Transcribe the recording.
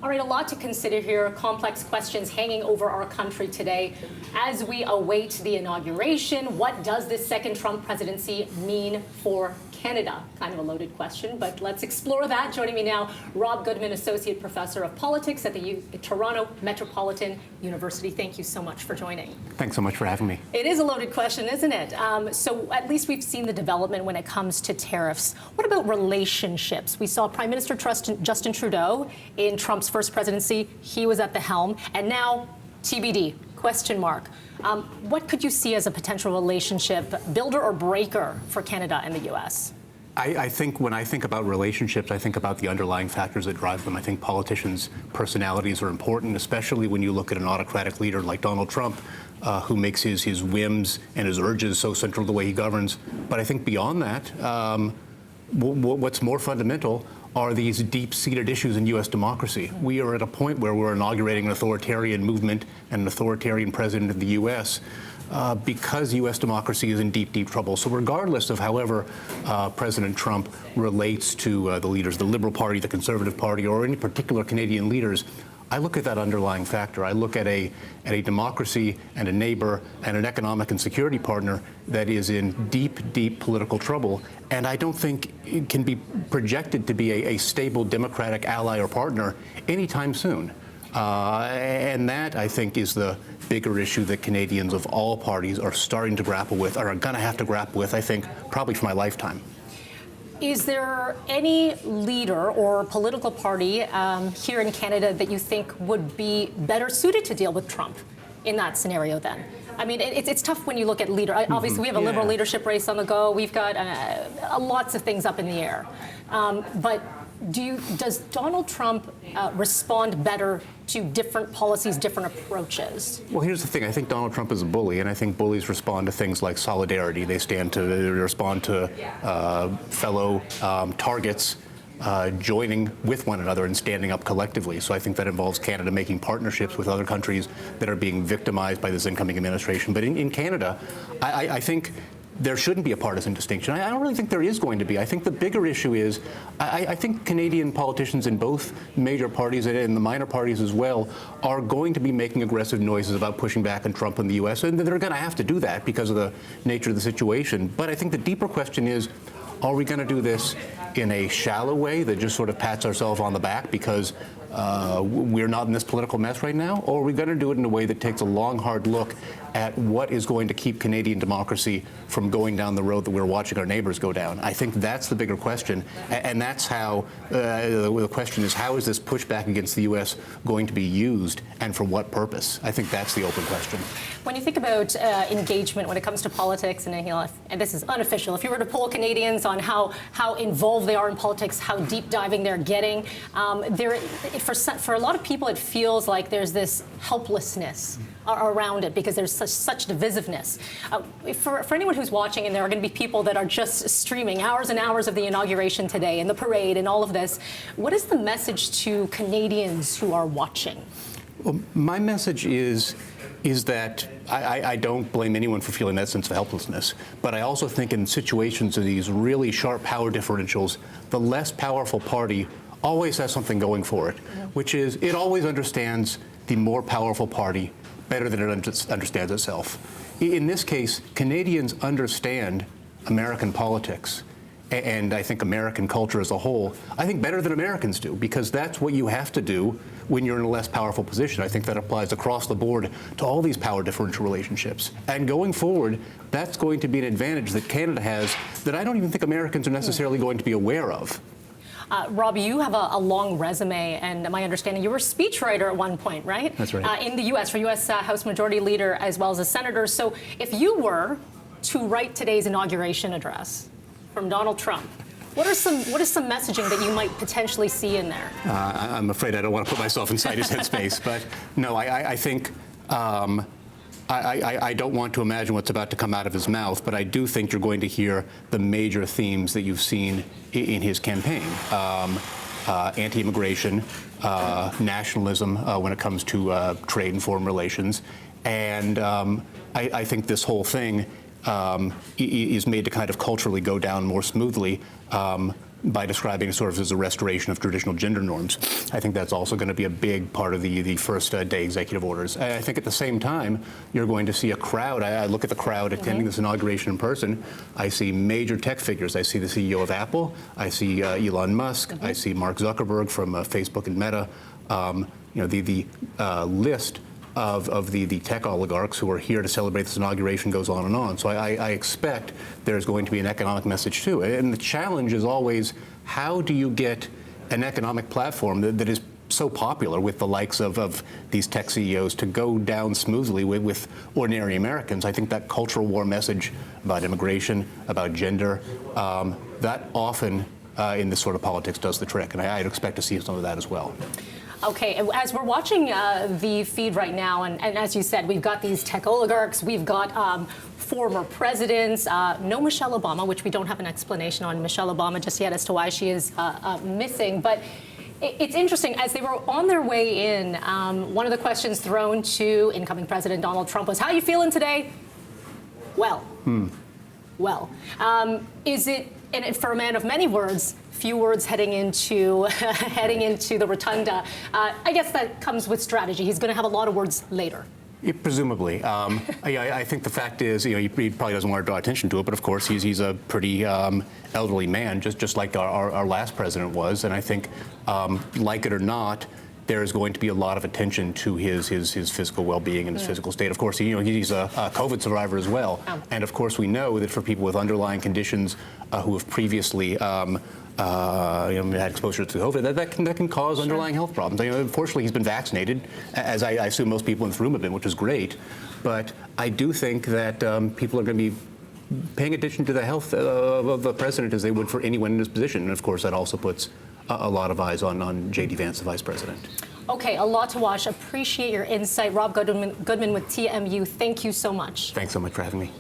All right, a lot to consider here, complex questions hanging over our country today. As we await the inauguration, what does this second Trump presidency mean for Canada? Kind of a loaded question, but let's explore that. Joining me now, Rob Goodman, Associate Professor of Politics at the Toronto Metropolitan University. Thank you so much for joining. Thanks so much for having me. It is a loaded question, isn't it? So at least we've seen the development when it comes to tariffs. What about relationships? We saw Prime Minister Justin Trudeau in Trump's first presidency. He was at the helm, and now TBD, question mark. What could you see as a potential relationship builder or breaker for Canada and the U.S.? I think when I think about relationships, I think about the underlying factors that drive them. I think politicians' personalities are important, especially when you look at an autocratic leader like Donald Trump, who makes his whims and his urges so central to the way he governs. But I think beyond that, what's more fundamental are these deep-seated issues in U.S. democracy. We are at a point where we're inaugurating an authoritarian movement and an authoritarian president of the U.S. Because U.S. democracy is in deep, deep trouble. So regardless of however President Trump relates to the leaders, the Liberal Party, the Conservative Party, or any particular Canadian leaders, I look at that underlying factor. I look at a democracy and a neighbor and an economic and security partner that is in deep, deep political trouble. And I don't think it can be projected to be a stable democratic ally or partner anytime soon. And that, I think, is the bigger issue that Canadians of all parties are starting to grapple with, or are going to have to grapple with, I think, probably for my lifetime. Is there any leader or political party here in Canada that you think would be better suited to deal with Trump in that scenario then? I mean, it's tough when you look at leader. Obviously, we have a Liberal leadership race on the go. We've got lots of things up in the air. But does Donald Trump respond better to different policies, different approaches? Well, here's the thing. I think Donald Trump is a bully, and I think bullies respond to things like solidarity. They respond to fellow targets joining with one another and standing up collectively. So I think that involves Canada making partnerships with other countries that are being victimized by this incoming administration. But in Canada, I think there shouldn't be a partisan distinction. I don't really think there is going to be. I think the bigger issue is, I think Canadian politicians in both major parties and in the minor parties as well are going to be making aggressive noises about pushing back on Trump in the U.S., and they're going to have to do that because of the nature of the situation. But I think the deeper question is, are we going to do this in a shallow way that just sort of pats ourselves on the back because we're not in this political mess right now? Or are we going to do it in a way that takes a long, hard look at what is going to keep Canadian democracy from going down the road that we're watching our neighbors go down? I think that's the bigger question. And that's how the question is, how is this pushback against the U.S. going to be used, and for what purpose? I think that's the open question. When you think about engagement when it comes to politics, and this is unofficial, if you were to poll Canadians on how involved they are in politics, how deep diving they're getting, for a lot of people, it feels like there's this helplessness around it because there's such divisiveness. For anyone who's watching, and there are going to be people that are just streaming hours and hours of the inauguration today and the parade and all of this, what is the message to Canadians who are watching? Well, my message is that I don't blame anyone for feeling that sense of helplessness, but I also think in situations of these really sharp power differentials, the less powerful party always has something going for it, which is it always understands the more powerful party better than it understands itself. In this case, Canadians understand American politics and I think American culture as a whole, I think better than Americans do, because that's what you have to do when you're in a less powerful position. I think that applies across the board to all these power differential relationships. And going forward, that's going to be an advantage that Canada has that I don't even think Americans are necessarily going to be aware of. Rob, you have a long resume, and my understanding, you were a speechwriter at one point, right? That's right. In the U.S., for U.S. House Majority Leader as well as a senator. So if you were to write today's inauguration address from Donald Trump, what is some messaging that you might potentially see in there? I'm afraid I don't want to put myself inside his headspace, but no, I think I don't want to imagine what's about to come out of his mouth, but I do think you're going to hear the major themes that you've seen in his campaign. Anti-immigration, nationalism when it comes to trade and foreign relations, and I think this whole thing is made to kind of culturally go down more smoothly by describing it sort of as a restoration of traditional gender norms. I think that's also going to be a big part of the first day executive orders. I think at the same time, you're going to see a crowd. I look at the crowd attending this inauguration in person. I see major tech figures. I see the CEO of Apple. I see Elon Musk. I see Mark Zuckerberg from Facebook and Meta. The list of the tech oligarchs who are here to celebrate this inauguration goes on and on. So I expect there's going to be an economic message too. And the challenge is always, how do you get an economic platform that is so popular with the likes of these tech CEOs to go down smoothly with ordinary Americans? I think that cultural war message about immigration, about gender, that often in this sort of politics does the trick. And I'd expect to see some of that as well. Okay, as we're watching the feed right now, and as you said, we've got these tech oligarchs, we've got former presidents, no Michelle Obama, which we don't have an explanation on Michelle Obama just yet as to why she is missing. But it's interesting, as they were on their way in, one of the questions thrown to incoming President Donald Trump was, how are you feeling today? Well. Well. Is it, and for a man of many words, few words heading into the rotunda. I guess that comes with strategy. He's going to have a lot of words later. Presumably. I think the fact is, he probably doesn't want to draw attention to it, but of course he's a pretty elderly man, just like our last president was. And I think, like it or not, there is going to be a lot of attention to his physical well-being and his physical state. Of course, he's a COVID survivor as well. And of course, we know that for people with underlying conditions who have previously had exposure to COVID, that can cause underlying health problems. Unfortunately, he's been vaccinated, as I assume most people in this room have been, which is great. But I do think that people are going to be paying attention to the health of the president as they would for anyone in his position. And of course, that also puts a lot of eyes on J.D. Vance, the vice president. Okay, a lot to watch. Appreciate your insight. Rob Goodman with TMU. Thank you so much. Thanks so much for having me.